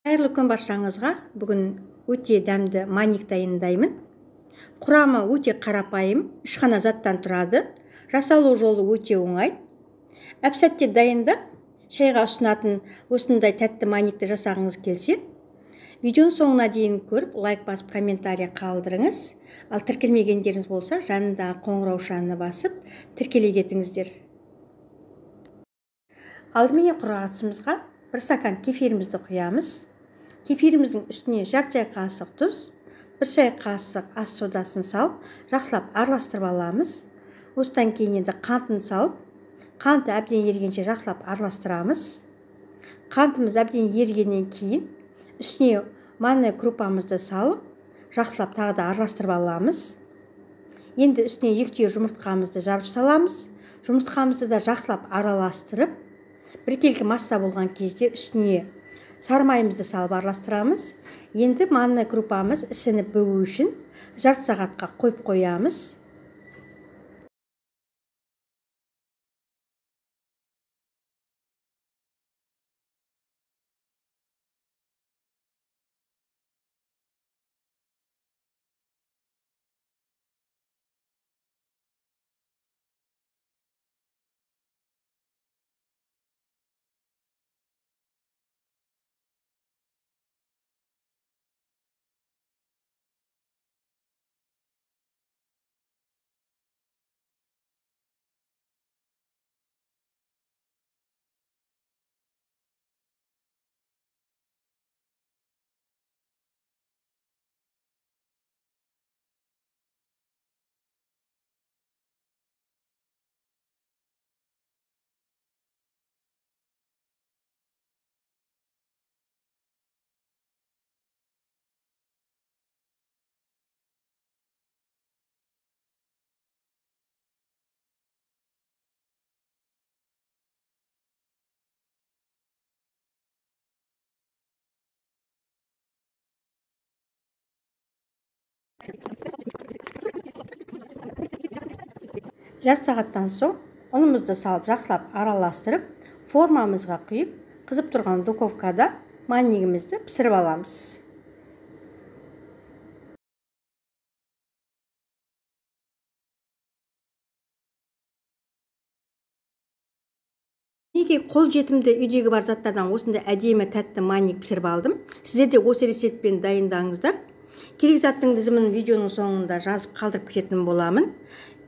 Қайырлы күн баршаңызға. Бүгін өте дәмді манник дайындаймын. Құрамы өте қарапайым, 3 қана заттан тұрады. Жасалу жолы өте оңай. Әп-сәтте дайындап, шайға ұсынатын осындай тәтті манникті жасағыңыз келсе, видеоның соңына дейін көріп, лайк басып, комментарий қалдырыңыз. Ал тіркелмегендеріңіз болса, жанындағы қоңырау шанына басып, тіркеле кетіңіздер. Алдымен құрғатысымызға 1 стакан кефирімізді құямыз. Кефиріміздің үстіне жарты чай қасық тұз, 1 чай қасық ас содасын салып, жақсылап араластырып аламыз. Осыдан кейін енді қантын салып, қанты әбден ергенше жақсылап араластырамыз. Қантымыз әбден ергеннен кейін үстіне манна крупамызды салып, жақсылап тағы да араластырып аламыз. Енді үстіне 2 түйір жұмыртқамызды жарып саламыз. Жұмыртқамызды да жақсылап араластырып, біркелкі масса болған кезде үстіне сары майымызды салып араластырамыз. Енді манна крупамыз ісініп бөгу үшін жарты сағатқа қойып қоямыз. Жарты сағаттан соң ұнымызды салып, жақсылап араластырып, формамызға құйып, қызып тұрған духовкада маннигімізді пісіріп аламыз. Неге қол жетімді үйдегі бар заттардан осындай әдемі тәтті манник пісіріп алдым. Сіздер де осы рецептпен дайындаңыздар. Керек заттың тізімін видеоның соңында жазып қалдырып кететін боламын.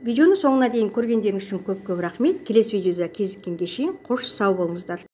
Видеоны соңына дейін көргендеріңіз үшін көп рахмет. Келесі видеода кездескенге шейін қош сау болыңыздар.